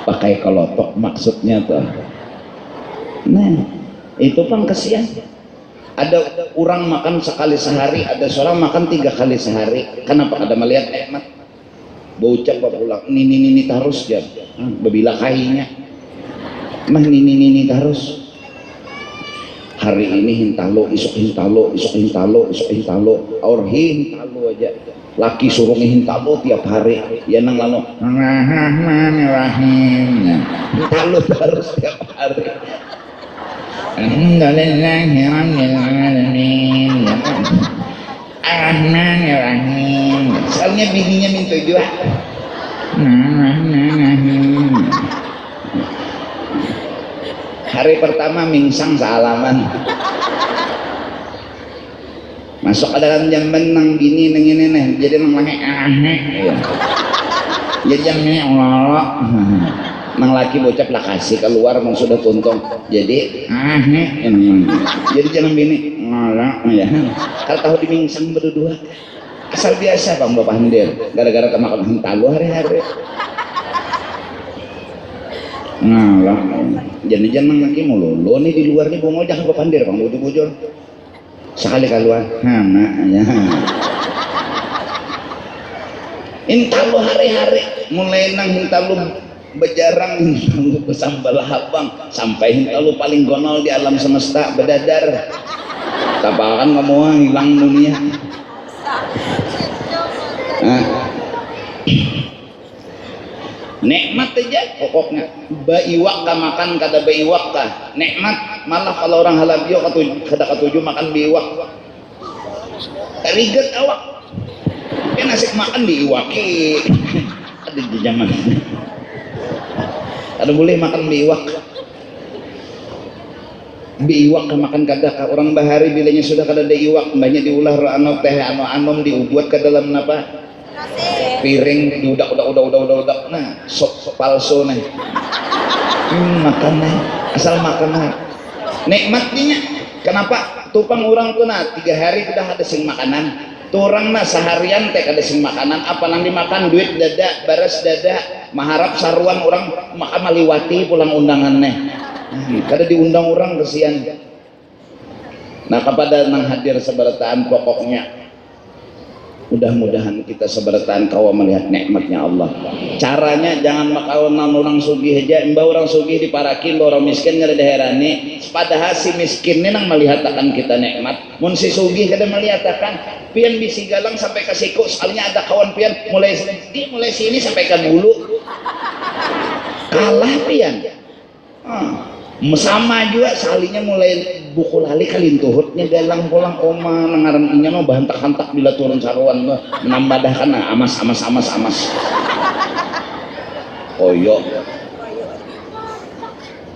pakai kalotok maksudnya tuh nah itu pang kasihan ada orang makan sekali sehari ada seorang makan 3 kali sehari kenapa kada melihat nikmat bocah pulang nini terus ya babila kainya mah nini terus hari ini hintalo isok hintalo aur hintalo aja laki suruh hintalo tiap hari ya nang lalu Rahmanirrahim hintalo terus tiap hari Alhamdulillahirrahmanirrahim Ar-Rahmanirrahim soalnya bininya minta juga Ar-Rahmanirrahim hari pertama mingsang salaman masuk ke dalam jamban nang bini nang ini nih jadi nang laki jadi jamnya Allah nang laki bocap lah kasih keluar mau sudah tuntung jadi jadi jangan bini ngalah ya kalau tahu dimingsang berdua asal biasa bang bapak hendir gara-gara kemakan hentalu hari-hari ngalah jangan lagi mulu lo nih di luar nih bongol jangan bapak hendir bang bujur sekali keluar hama ya hentalu hari-hari mulai nang hentalu bejarang hentalu besambal habang sampai hentalu paling gonol di alam semesta bedadar tapakan ngomong hilang dunia nikmat aja pokoknya. Baiwak ka makan kada baiwak ka nikmat. Malah kalau orang halabio kada katuju makan baiwak riget awak kan asik makan baiwaki. Ada di zaman ada boleh makan baiwak makan kada ka orang bahari bilanya sudah kada ada iwak banyak diulah anu teh anu anom diubuat ke dalam napa piring diudak nah sok palsu nih makan nih asal makan nih nikmatnya kenapa tupang orang tuh 3 hari udah ada sing makanan turang nah seharian teh ada sing makanan apa nang dimakan duit dada baras dada maharap saruan orang makan maliwati pulang undangan nih kada diundang orang kesian. Nah kepada nang hadir seberataan pokoknya mudah-mudahan kita seberataan kawa melihat nikmatnya Allah. Caranya jangan makawan orang sugih aja, mbak orang sugih diparakin, mbak orang miskin nggak ada herani. Padahal si miskin ini nang melihat akan kita nikmat. Mun si sugih kada melihat akan pian bisi galang sampai ke siku. Sekalinya ada kawan pian mulai sini sampai ke bulu. Kalah pian. Sama juga salinya mulai buku lali kalintuhutnya galang pulang oma nangaran inya mah bahantak-hantak bila turun saruan mah menambadahkan amas koyo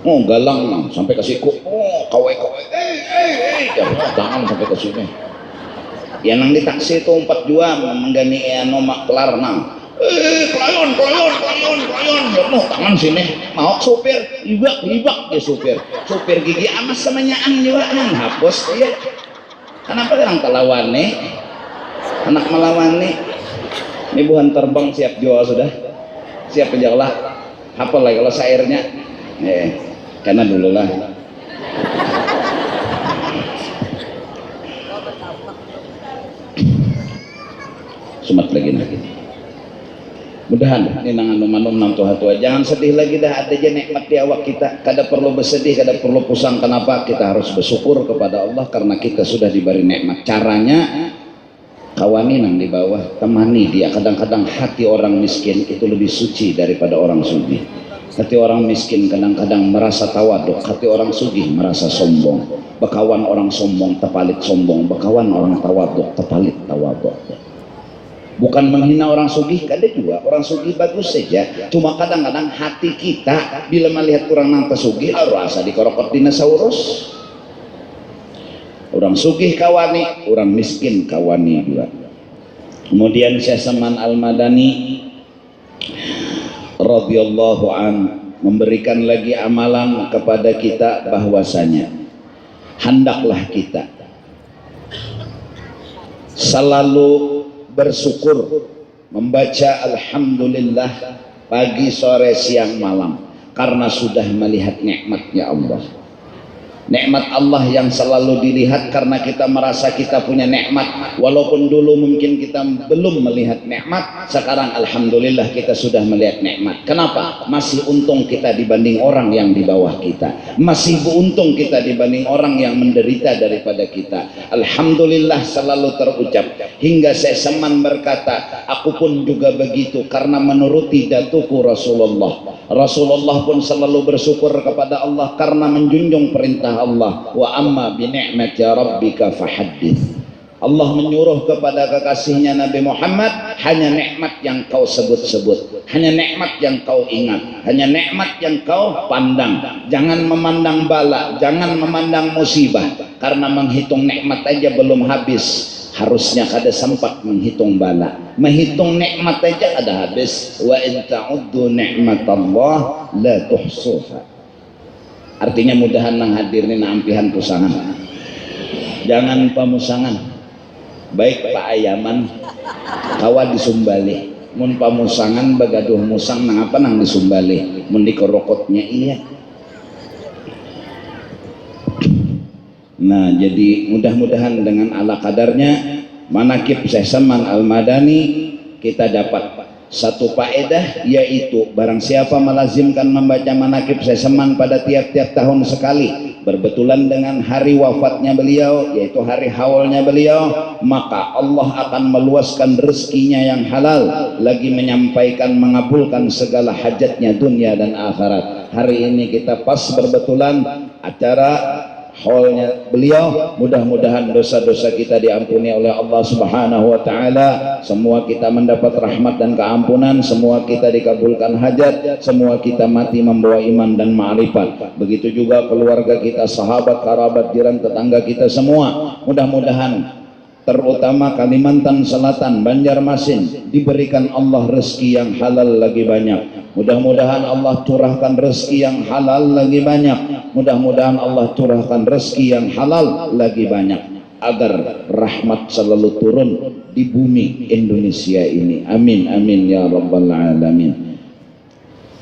galang nah, sampai ke siku kawe jangan sampai ke sini ya nang di taksi itu 4 jam menggani anu maklar nang pelayon no tangan sini mau supir ibak ya supir gigi amas sama nyaan juga hapus ya kenapa orang telawani anak melawani ini buhan terbang siap jual sudah siap penjaulah hafal lagi kalau sairnya karena dulu lah sumat lagi mudahan ini nangan manum nam tua jangan sedih lagi dah ada aja nikmat di awak kita kada perlu bersedih kada perlu pusang kenapa kita harus bersyukur kepada Allah karena kita sudah diberi nikmat. Caranya kawani nang di bawah temani dia. Kadang-kadang hati orang miskin itu lebih suci daripada orang sugih. Hati orang miskin kadang-kadang merasa tawaduk, hati orang sugih merasa sombong. Bekawan orang sombong tepalit sombong, bekawan orang tawaduk tepalit tawaduk. Bukan menghina orang sugih, kada juga orang sugih bagus saja. Cuma kadang-kadang hati kita bila melihat orang nang sugih, rasa dikorokot dinosaurus. Orang sugih kawani, orang miskin kawani juga. Kemudian Syekh Saman Al-Madani radhiyallahu an memberikan lagi amalan kepada kita bahwasanya hendaklah kita selalu bersyukur membaca alhamdulillah pagi sore siang malam karena sudah melihat nikmatnya Allah. Nikmat Allah yang selalu dilihat karena kita merasa kita punya nikmat walaupun dulu mungkin kita belum melihat nikmat, sekarang alhamdulillah kita sudah melihat nikmat. Kenapa? Masih untung kita dibanding orang yang di bawah kita, masih untung kita dibanding orang yang menderita daripada kita. Alhamdulillah selalu terucap hingga saya Saman berkata aku pun juga begitu karena menuruti datuku Rasulullah pun selalu bersyukur kepada Allah karena menjunjung perintah Allah. Wa amma bi ni'mati rabbika fahaddits. Allah menyuruh kepada kekasihnya Nabi Muhammad, hanya nikmat yang kau sebut-sebut, hanya nikmat yang kau ingat, hanya nikmat yang kau pandang. Jangan memandang bala, jangan memandang musibah, karena menghitung nikmat aja belum habis. Harusnya kada sempat menghitung bala, menghitung nikmat aja ada habis. Wa in ta'uddu ni'matallah la tuhsuha. Artinya mudahan nang hadir ni naampihan pusangan, jangan pamusangan baik Pak Ayaman kawa disumbali mun pamusangan bagaduh musang nang apa nang disumbali mun dikorokotnya iya. Nah jadi mudah-mudahan dengan ala kadarnya manakib Syekh Saman Al-Madani kita dapat satu faedah, yaitu barang siapa melazimkan membaca manakib Syekh Saman pada tiap-tiap tahun sekali berbetulan dengan hari wafatnya beliau, yaitu hari haulnya beliau, maka Allah akan meluaskan rezekinya yang halal, lagi menyampaikan mengabulkan segala hajatnya dunia dan akhirat. Hari ini kita pas berbetulan acara haulnya beliau, mudah-mudahan dosa-dosa kita diampuni oleh Allah Subhanahu wa taala, semua kita mendapat rahmat dan keampunan, semua kita dikabulkan hajat, semua kita mati membawa iman dan ma'rifat. Begitu juga keluarga kita, sahabat, kerabat, jiran, tetangga kita semua, mudah-mudahan terutama Kalimantan Selatan, Banjarmasin, diberikan Allah rezeki yang halal lagi banyak. Mudah-mudahan Allah curahkan rezeki yang halal lagi banyak. Mudah-mudahan Allah curahkan rezeki yang halal lagi banyak, agar rahmat selalu turun di bumi Indonesia ini. Amin amin ya rabbal alamin.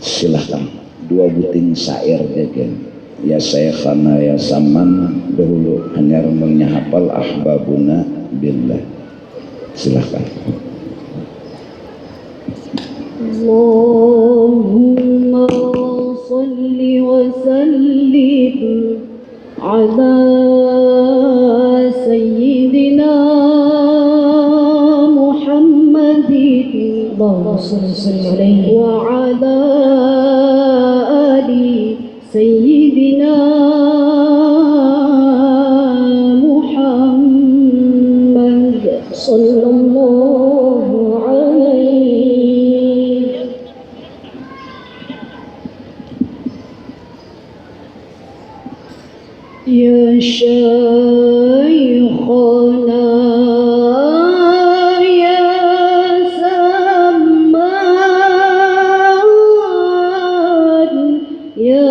Silahkan dua buting syair jajan. Ya Syekhana ya Saman, dahulu hanya rembangnya hafal ahbabuna billah. Silahkan.
Allahumma salli wa sallim ala sayyidina Muhammadin wa ala ali sayyidina Muhammad sallallahu alaihi. Ya Shaykhana ya Samad ya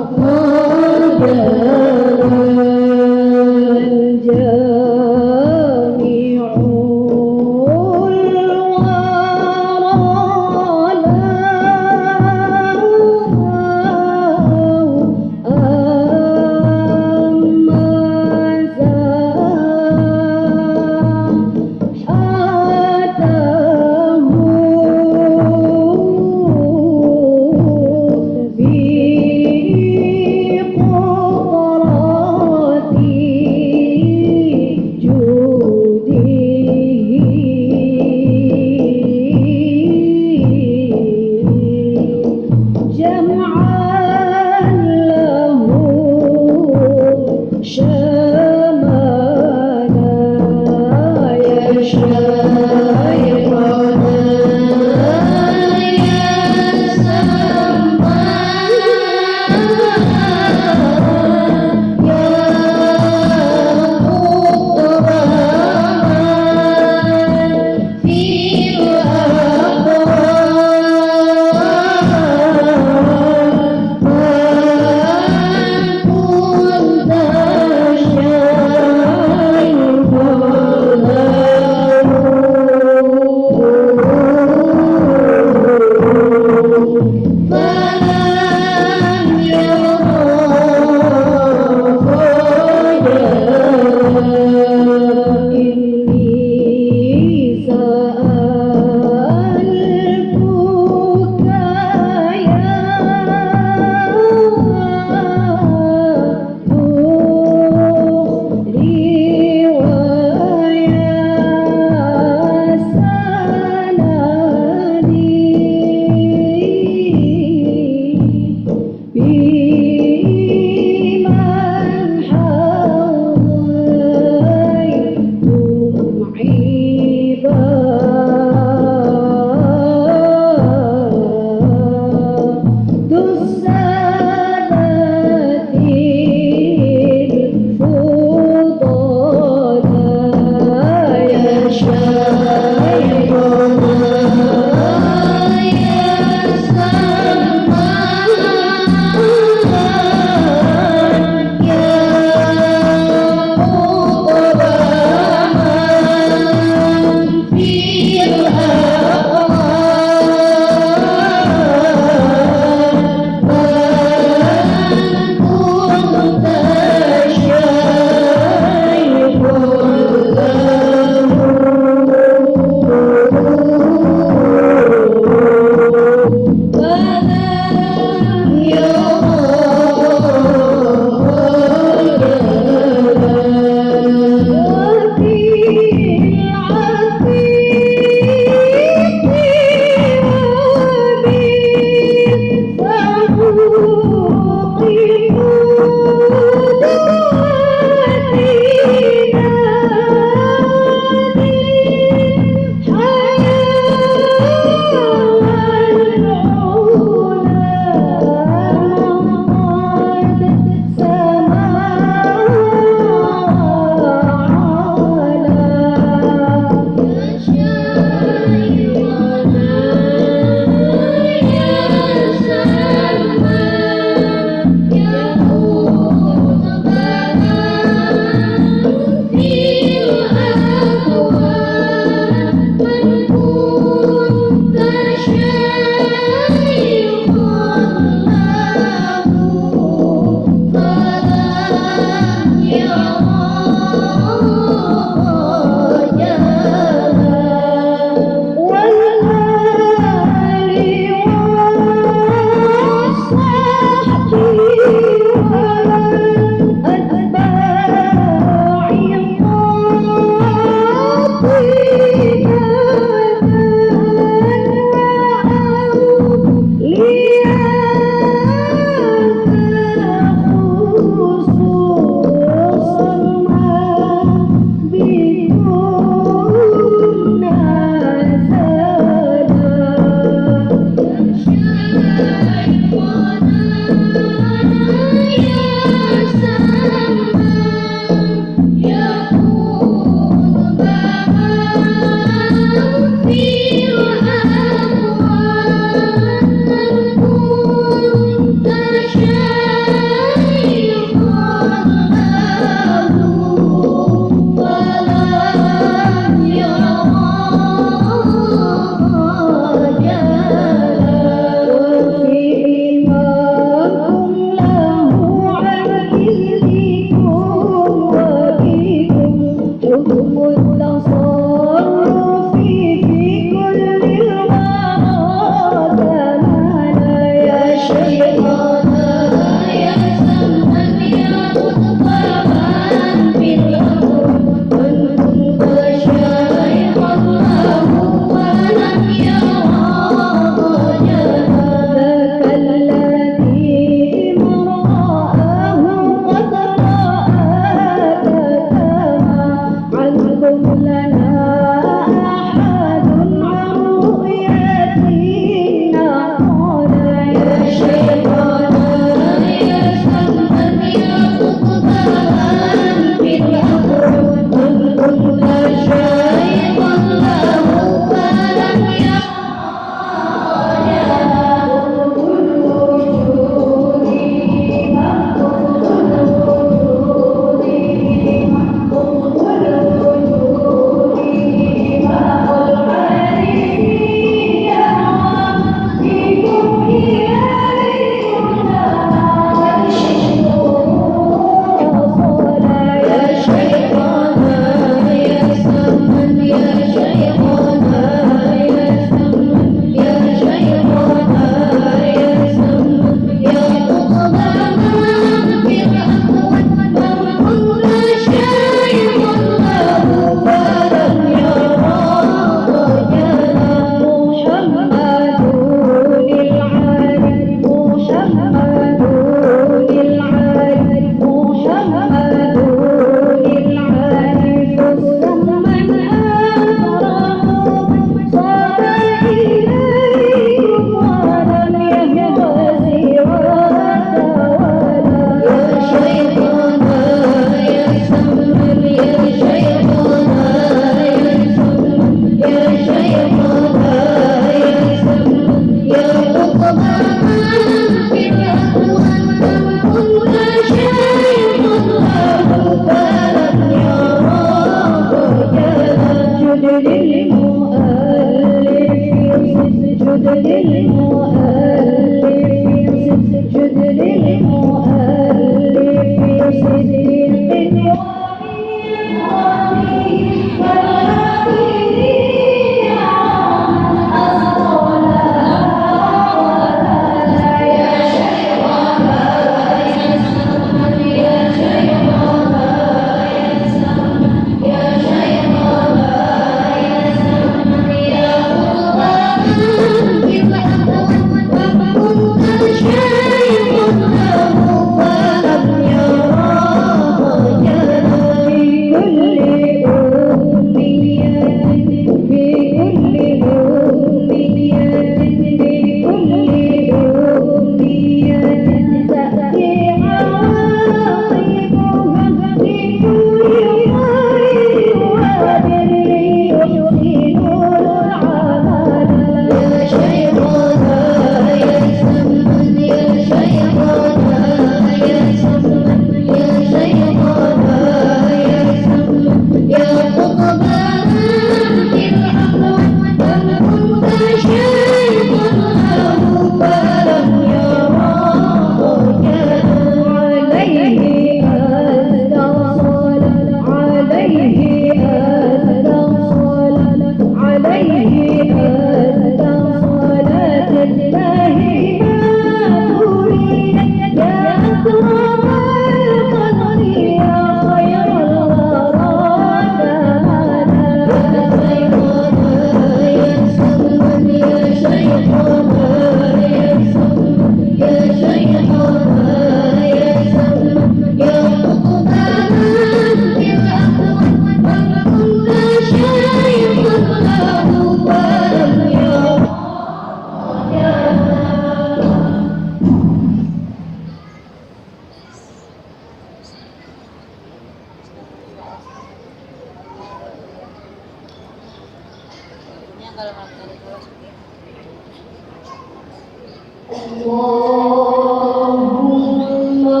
Allahumma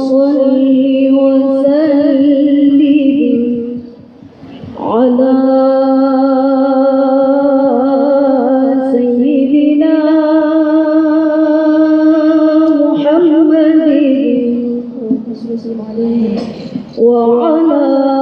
salli wa sallim ala sayyidina Muhammadin wa ala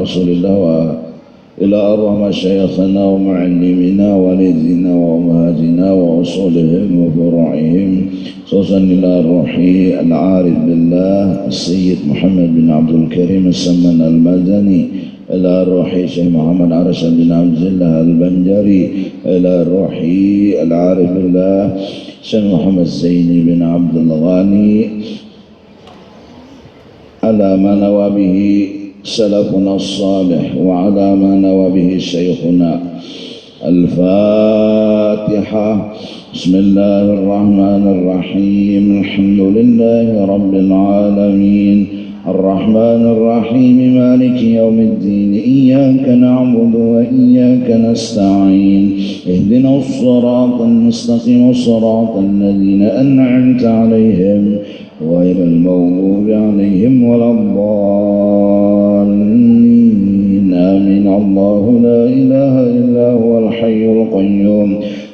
رسول الله وإلى أرواح مشايخنا ومعلمنا والدينا وأمهاتنا وأصولهم وفروعهم خصوصا إلى روح العارف بالله السيد محمد بن عبد الكريم السمن المدني، إلى روح شيخ محمد عرشد بن عبد الله البنجري، إلى روح العارف بالله شيخ محمد زيني بن عبد الغاني، على ما نوى به سلفنا الصالح وعلى ما نوى به شيخنا. الفاتحة. بسم الله الرحمن الرحيم. الحمد لله رب العالمين الرحمن الرحيم مالك يوم الدين، إياك نعبد وإياك نستعين، اهدنا الصراط المستقيم صراط الذين أنعمت عليهم غير المغضوب عليهم ولا الضالين، آمين. الله لا إله إلا هو الحي القيوم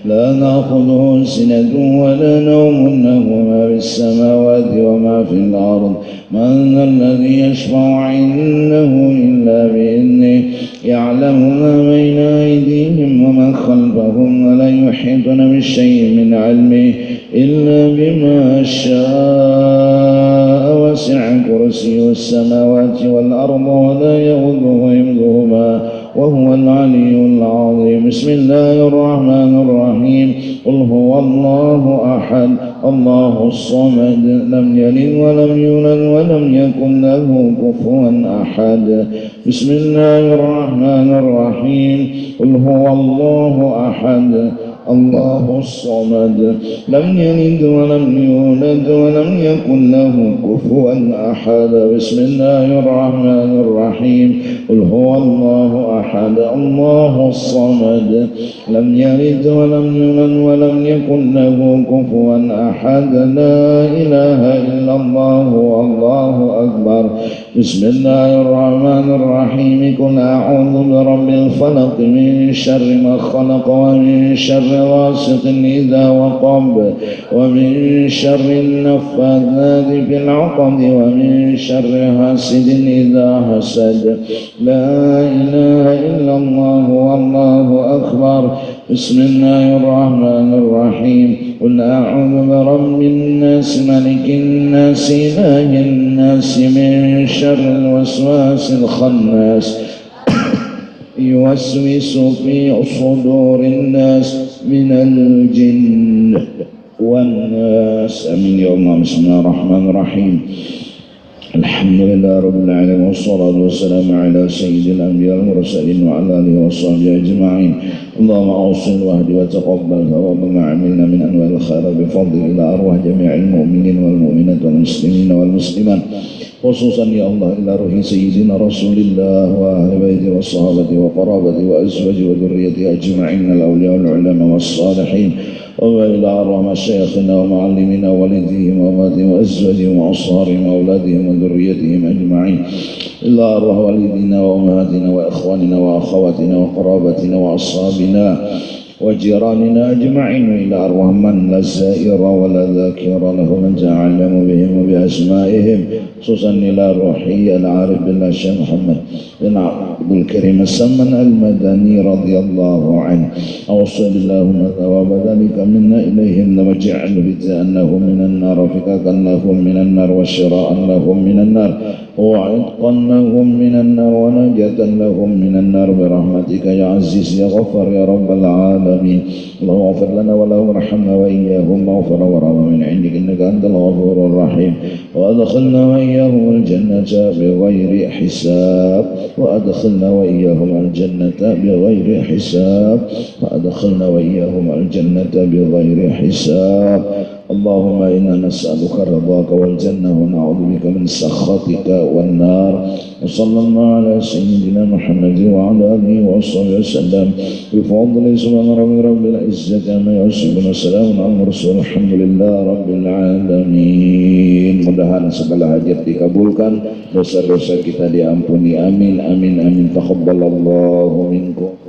لا نأخذه سنة ولا نوم، له ما في السماوات وما في الأرض. من الذي يشفع عنده عنده إلا بإذنه يعلم ما بين أيديهم وما خلفهم ولا يحيطون بشيء من علمه إلا بما شاء وسع كرسيه السماوات والأرض ولا يؤوده حفظهما وهو العلي العظيم. بسم الله الرحمن الرحيم. قل هو الله أحد الله الصمد لم يلد ولم يولد ولم يكن له كفوا أحد. بسم الله الرحمن الرحيم. قل هو الله أحد الله الصمد لم يلد ولم يولد ولم يكن له كفوا أحد. بسم الله الرحمن الرحيم. قل هو الله أحد الله الصمد لم يلد ولم يولد ولم يكن له كفوا أحد. لا إله إلا الله والله أكبر. بسم الله الرحمن الرحيم. قل أعوذ برب الفلق من شر ما خلق ومن شر غاسق إذا وقب ومن شر النفاثات في العقد ومن شر حاسد إذا حسد. لا إله إلا الله والله أكبر. بسم الله الرحمن الرحيم. قل أعوذ برب الناس ملك الناس إله الناس من شر الوسواس الخناس يوسوس في صدور الناس من الجن والناس. آمين يا الله. بسم الله الرحمن الرحيم. الحمد لله رب العالمين والصلاة والسلام على سيد الأنبياء والمرسلين وعلى آله وصحبه أجمعين. اللهم أوصل واهد وتقبل ثواب ما عملنا من أنواع الخير بفضل إلى أرواح جميع المؤمنين والمؤمنات والمسلمين والمسلمات خصوصا يا الله إلى روح سيدنا رسول الله وأهل بيته والصحابة وقرابته وأزواجه وذريته أجمعين الأولياء والعلماء والصالحين وإلى أرواح مشايخنا ومعلمينا ووالديهم وأمهاتهم وأزواجهم وأصهارهم وأولادهم وذريتهم أجمعين إلى أرواح والدينا وأمهاتنا وإخواننا وأخواتنا وقرابتنا وأصحابنا وجيراننا أجمعين إلى أرواح من لا زائر ولا ذاكر له من تعلم بهم وبأسمائهم خصوصا إلى روحي العارف بالله الشيخ محمد بن عبد الكريم السمن المدني رضي الله عنه. أوصل اللهم ثواب ذلك منا إليهم واجعله فداء لهم من النار فكاكا لهم من النار وشراء لهم من النار وعتقا لهم من النار ونجاة لهم من النار برحمتك يا عزيز يا غفار يا رب العالمين. اللهم اغفر لنا ولهم ارحمنا وإياهم مغفرة ورحمة من عندك إنك أنت الغفور الرحيم. وأدخلنا وإياهم الجنة بغير حساب وأدخلنا وإياهم الجنة بغير حساب وأدخلنا وإياهم الجنة بغير حساب. اللهم إنا نسألك رضاك والجنة ونعوذ بك من سخطك والنار. وصلى الله على سيدنا محمد وعلى آله وصحبه وسلم بفضل سبحان رب العزة عما يصفون وسلام على المرسلين الحمد لله رب العالمين. Mudah-mudahan segala hajat dikabulkan, dosa-dosa kita diampuni. Amin amin amin. Taqabbalallahu minkum.